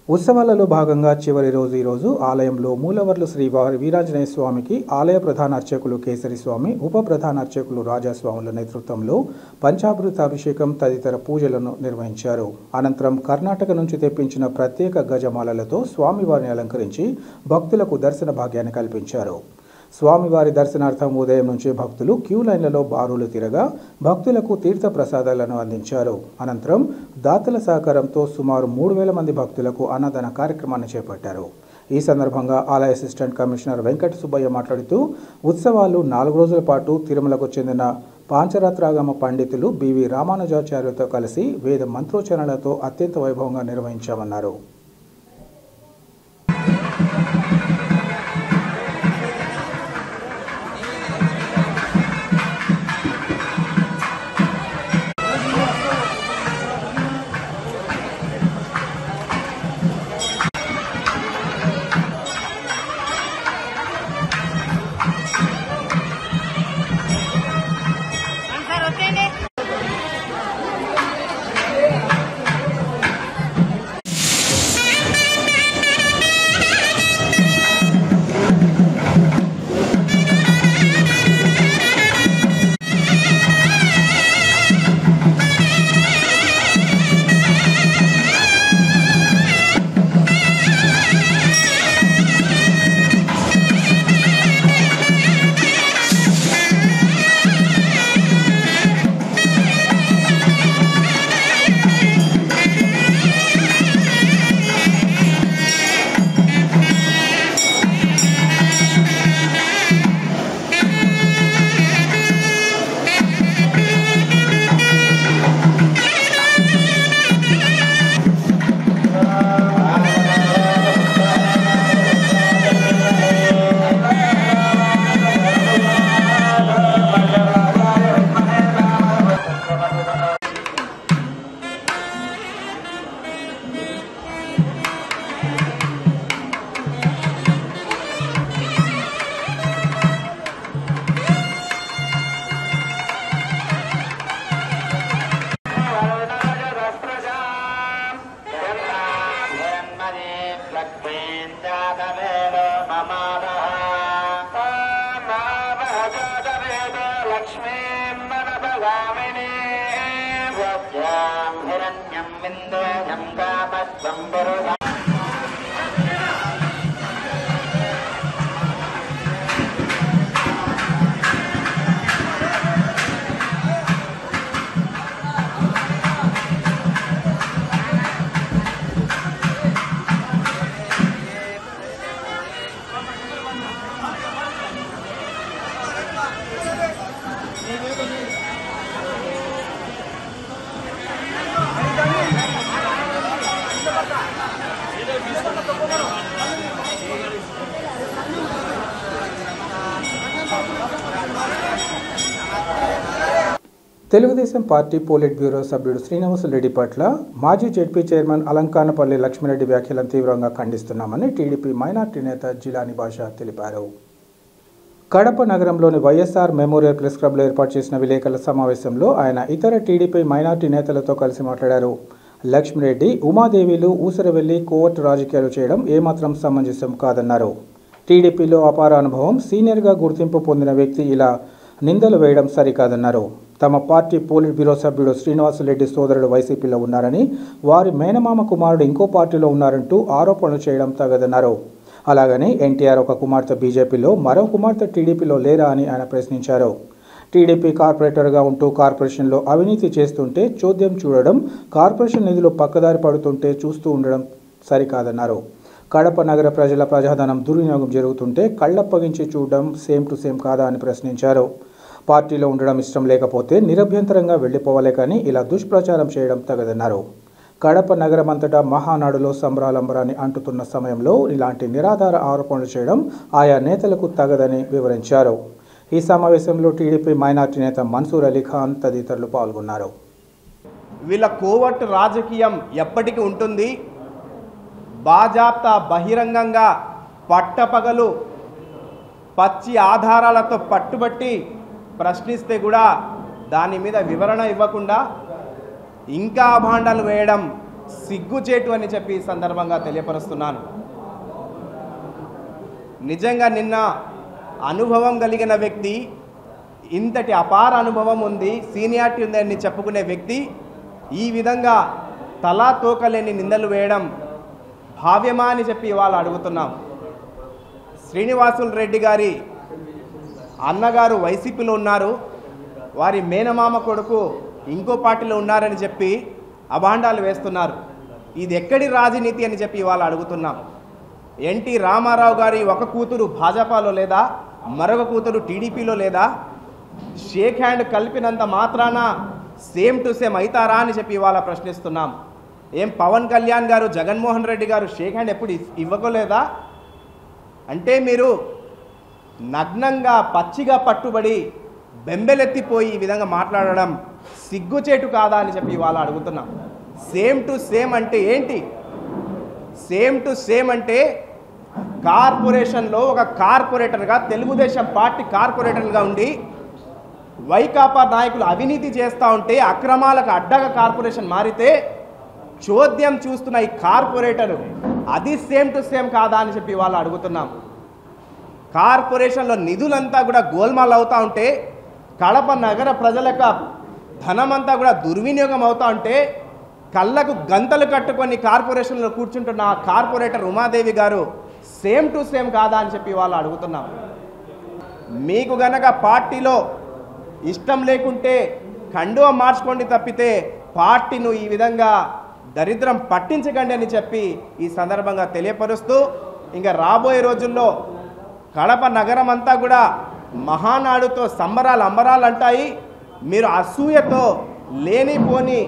ఉత్సవాలలో భాగంగా చివరి రోజు ఈరోజు ఆలయంలో మూలవర్లు శ్రీ వీరాంజనేయ స్వామికి ఆలయ ప్రధాన అర్చకులు కేసరి స్వామి, ఉప ప్రధాన అర్చకులు రాజాస్వాముల నేతృత్వంలో పంచామృతాభిషేకం తదితర పూజలను నిర్వహించారు. అనంతరం కర్ణాటక నుంచి తెప్పించిన ప్రత్యేక గజమాలలతో స్వామివారిని అలంకరించి భక్తులకు దర్శన భాగ్యాన్ని కల్పించారు. స్వామివారి దర్శనార్థం ఉదయం నుంచి భక్తులు క్యూ లైన్లలో బారులు తిరగా భక్తులకు తీర్థ ప్రసాదాలను అందించారు. అనంతరం దాతల సహకారంతో సుమారు 3000 మంది భక్తులకు అన్నదాన కార్యక్రమాన్ని చేపట్టారు. ఈ సందర్భంగా ఆలయ అసిస్టెంట్ కమిషనర్ వెంకట సుబ్బయ్య మాట్లాడుతూ ఉత్సవాలు 4 రోజుల పాటు తిరుమలకు చెందిన పాంచరాత్రాగమ పండితులు బివి రామానుజాచార్యులతో కలిసి వేద మంత్రోచ్చరణలతో అత్యంత వైభవంగా నిర్వహించామన్నారు. తెలుగుదేశం పార్టీ పోలిట్ బ్యూరో సభ్యుడు శ్రీనివాసరెడ్డి పట్ల మాజీ జెడ్పీ చైర్మన్ అలంకానపల్లి లక్ష్మిరెడ్డి వ్యాఖ్యలను తీవ్రంగా ఖండిస్తున్నామని టీడీపీ మైనార్టీ నేత జిలాని భాష తెలిపారు. కడప నగరంలోని వైఎస్ఆర్ మెమోరియల్ ప్రెస్ క్లబ్లో ఏర్పాటు చేసిన విలేకరుల సమావేశంలో ఆయన ఇతర టీడీపీ మైనార్టీ నేతలతో కలిసి మాట్లాడారు. లక్ష్మిరెడ్డి, ఉమాదేవిలు ఊసరవెల్లి కోవర్టు రాజకీయాలు చేయడం ఏమాత్రం సమంజసం కాదన్నారు. టీడీపీలో అపార అనుభవం, సీనియర్గా గుర్తింపు పొందిన వ్యక్తి ఇలా నిందలు వేయడం సరికాదన్నారు. తమ పార్టీ పోలిట్ బ్యూరో సభ్యుడు శ్రీనివాసరెడ్డి సోదరుడు వైసీపీలో ఉన్నారని, వారి మేనమామ కుమారుడు ఇంకో పార్టీలో ఉన్నారంటూ ఆరోపణలు చేయడం తగదన్నారు. అలాగని ఎన్టీఆర్ ఒక కుమార్తె బీజేపీలో, మరో కుమార్తె టీడీపీలో లేరా అని ఆయన ప్రశ్నించారు. టీడీపీ కార్పొరేటర్గా ఉంటూ కార్పొరేషన్లో అవినీతి చేస్తుంటే చోద్యం చూడడం, కార్పొరేషన్ నిధులు పక్కదారి పడుతుంటే చూస్తూ ఉండడం సరికాదన్నారు. కడప నగర ప్రజల ప్రజాధనం దుర్వినియోగం జరుగుతుంటే కళ్ళప్పగించి చూడడం సేమ్ టు సేమ్ కాదా అని ప్రశ్నించారు. పార్టీలో ఉండడం ఇష్టం లేకపోతే నిరభ్యంతరంగా వెళ్లిపోవాలే కానీ ఇలా దుష్ప్రచారం చేయడం తగదన్నారు. కడప నగరం అంతటా మహానాడులో సంబరాలంబరాన్ని అంటుతున్న సమయంలో ఇలాంటి నిరాధార ఆరోపణలు చేయడం ఆయా నేతలకు తగదని వివరించారు. ఈ సమావేశంలో టీడీపీ మైనార్టీ నేత మన్సూర్ అలీ ఖాన్ తదితరులు పాల్గొన్నారు. వీళ్ళ కోవర్టు రాజకీయం ఎప్పటికీ ఉంటుంది. బాజాప్తా బహిరంగంగా పట్టపగలు పచ్చి ఆధారాలతో పట్టుబట్టి ప్రశ్నిస్తే కూడా దాని మీద వివరణ ఇవ్వకుండా ఇంకా అభాండాలు వేయడం సిగ్గుచేటు అని చెప్పి ఈ సందర్భంగా తెలియపరుస్తున్నాను. నిజంగా నిన్న అనుభవం కలిగిన వ్యక్తి, ఇంతటి అపార అనుభవం ఉంది, సీనియారిటీ ఉందని చెప్పుకునే వ్యక్తి ఈ విధంగా తలా తోకలేని నిందలు వేయడం భావ్యమా అని చెప్పి ఇవాళ అడుగుతున్నాం. శ్రీనివాసులు రెడ్డి గారి అన్నగారు వైసీపీలో ఉన్నారు, వారి మేనమామ కొడుకు ఇంకో పార్టీలో ఉన్నారని చెప్పి అభాండాలు వేస్తున్నారు. ఇది ఎక్కడి రాజనీతి అని చెప్పి ఇవాళ అడుగుతున్నాం. ఎన్టీ రామారావు గారి ఒక కూతురు భాజపాలో లేదా, మరొక కూతురు టీడీపీలో లేదా? షేక్ హ్యాండ్ కలిపినంత మాత్రాన సేమ్ టు సేమ్ అవుతారా అని చెప్పి ఇవాళ ప్రశ్నిస్తున్నాం. ఏం పవన్ కళ్యాణ్ గారు, జగన్మోహన్ రెడ్డి గారు షేక్ హ్యాండ్ ఎప్పుడు ఇవ్వకోలేదా? అంటే మీరు నగ్నంగా పచ్చిగా పట్టుబడి బెంబెలెత్తిపోయి ఈ విధంగా మాట్లాడడం సిగ్గుచేటు కాదా అని చెప్పి ఇవాళ అడుగుతున్నాం. సేమ్ టు సేమ్ అంటే ఏంటి? సేమ్ టు సేమ్ అంటే కార్పొరేషన్లో ఒక కార్పొరేటర్గా, తెలుగుదేశం పార్టీ కార్పొరేటర్గా ఉండి వైకాపా నాయకులు అవినీతి చేస్తూ ఉంటే, అక్రమాలకు అడ్డగా కార్పొరేషన్ మారితే చోద్యం చూస్తున్న ఈ కార్పొరేటర్ అది సేమ్ టు సేమ్ కాదా అని చెప్పి వాళ్ళు అడుగుతున్నాం. కార్పొరేషన్లో నిధులంతా కూడా గోల్మాల్ అవుతూ ఉంటే, కడప నగర ప్రజలకు ధనమంతా కూడా దుర్వినియోగం అవుతూ ఉంటే, కళ్ళకు గంతలు కట్టుకొని కార్పొరేషన్లో కూర్చుంటున్న ఆ కార్పొరేటర్ ఉమాదేవి గారు సేమ్ టు సేమ్ కాదా అని చెప్పి వాళ్ళు అడుగుతున్నాం. మీకు గనక పార్టీలో ఇష్టం లేకుంటే కండువా మార్చుకోండి తప్పితే పార్టీను ఈ విధంగా దరిద్రం పట్టించకండి అని చెప్పి ఈ సందర్భంగా తెలియపరుస్తూ, ఇంకా రాబోయే రోజుల్లో కడప నగరం అంతా కూడా మహానాడుతో సంబరాలు అంబరాలు అంటాయి. మీరు అసూయతో లేనిపోని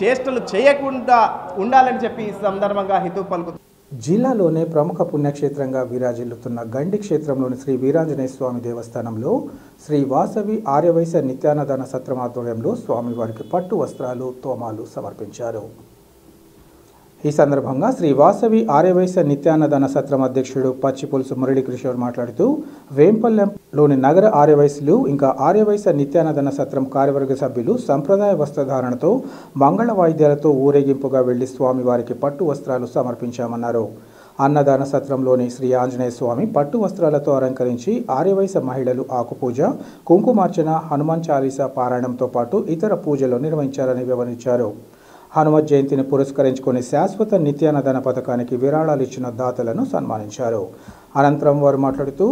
చేష్టలు చేయకుండా ఉండాలని చెప్పి ఈ సందర్భంగా హితవు పలుకుతుంది. జిల్లాలోనే ప్రముఖ పుణ్యక్షేత్రంగా విరాజిల్లుతున్న గండి క్షేత్రంలోని శ్రీ వీరాంజనేయ స్వామి దేవస్థానంలో శ్రీ వాసవి ఆర్యవైశ్య నిత్యాన్నదాన సత్రం ఆధ్వర్యంలో స్వామివారికి పట్టు వస్త్రాలు, తోమాలు సమర్పించారు. ఈ సందర్భంగా శ్రీ వాసవి ఆర్యవైశ్య నిత్యాన్నదాన సత్రం అధ్యక్షుడు పచ్చిపులుసు మురళీకృష్ణ మాట్లాడుతూ, వేంపల్లెంలోని నగర ఆర్యవైశ్యులు ఇంకా ఆర్యవైశ్య నిత్యాన్నదాన సత్రం కార్యవర్గ సభ్యులు సంప్రదాయ వస్త్రధారణతో మంగళ వాయిద్యాలతో ఊరేగింపుగా వెళ్లి స్వామివారికి పట్టు వస్త్రాలు సమర్పించామన్నారు. అన్నదాన సత్రంలోని శ్రీ ఆంజనేయ స్వామి పట్టు వస్త్రాలతో అలంకరించి ఆర్యవైశ్య మహిళలు ఆకుపూజ, కుంకుమార్చన, హనుమాన్ చాలీసా పారాయణంతో పాటు ఇతర పూజలు నిర్వహించారని వివరించారు. హనుమత్ జయంతిని పురస్కరించుకొని శాశ్వత నిత్యాన్నదాన పథకానికి విరాళాలు ఇచ్చిన దాతలను సన్మానించారు. అనంతరం వారు మాట్లాడుతూ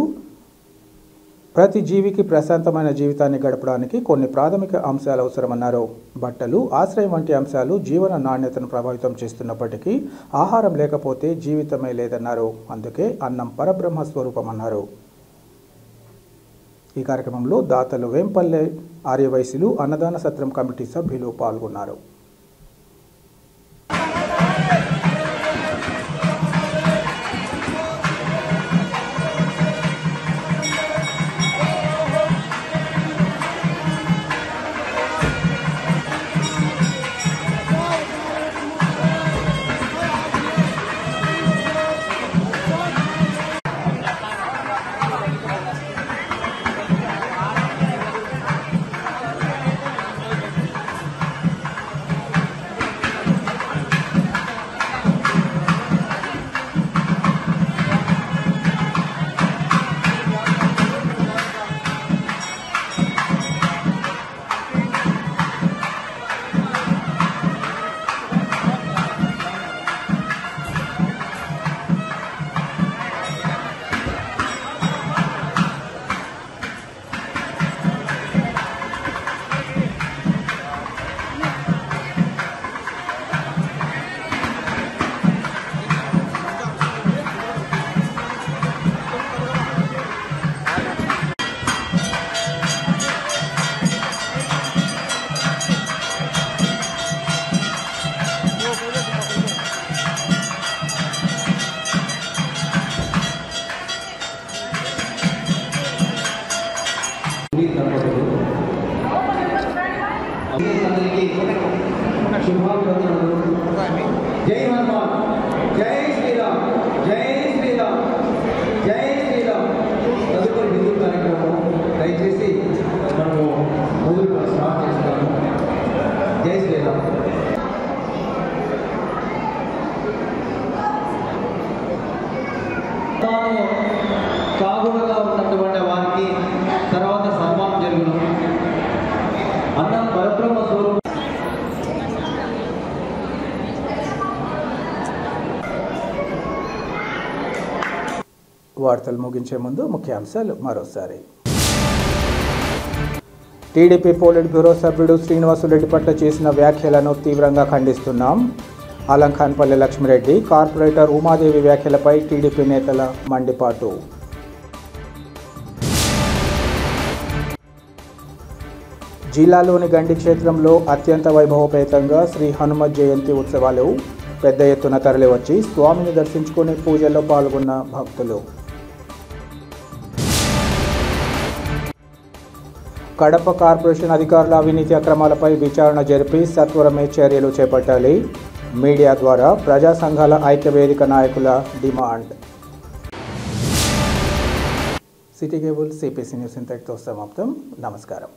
ప్రతి జీవికి ప్రశాంతమైన జీవితాన్ని గడపడానికి కొన్ని ప్రాథమిక అంశాలు అవసరమన్నారు. బట్టలు, ఆశ్రయం వంటి అంశాలు జీవన నాణ్యతను ప్రభావితం చేస్తున్నప్పటికీ ఆహారం లేకపోతే జీవితమే లేదన్నారు. అందుకే అన్నం పరబ్రహ్మ స్వరూపమన్నారు. ఈ కార్యక్రమంలో దాతలు వేంపల్లె ఆర్యవైశ్యులు, అన్నదాన సత్రం కమిటీ సభ్యులు పాల్గొన్నారు. జై హనుమాన్, జై శ్రీరామ్, జై శ్రీరామ్, జై శ్రీరామ్. తదుపరి హిందూ కార్యక్రమం దయచేసి మనము మొదలు స్టార్ట్ చేస్తాము. జై శ్రీరామ్. కాగుడుగా ఉన్నటువంటి వారికి తర్వాత సన్మానం జరుగును. అన్నం పరబ్రహ్మ స్వరూపం. వార్తలు ముగించే ముందు ముఖ్యాంశాలు మరోసారి. టీడీపీ పోలిట్ బ్యూరో సభ్యుడు శ్రీనివాసులరెడ్డి పట్ల చేసిన వ్యాఖ్యలను తీవ్రంగా ఖండిస్తున్నాం. అలంఖాన్పల్లి లక్ష్మిరెడ్డి, కార్పొరేటర్ ఉమాదేవి వ్యాఖ్యలపై టీడీపీ నేతల మండిపాటు. జిల్లాలోని గండి క్షేత్రంలో అత్యంత వైభవపేతంగా శ్రీ హనుమత్ జయంతి ఉత్సవాలు పెద్ద ఎత్తున తరలివచ్చి స్వామిని దర్శించుకుని పూజల్లో పాల్గొన్న భక్తులు. కడప కార్పొరేషన్ అధికారుల అవినీతి అక్రమాలపై విచారణ జరిపి సత్వరమే చర్యలు చేపట్టాలి. మీడియా ద్వారా ప్రజా సంఘాల ఐక్యవేదిక నాయకుల demand. City cable CPC news ఇంతటితో సమాప్తం. నమస్కారం.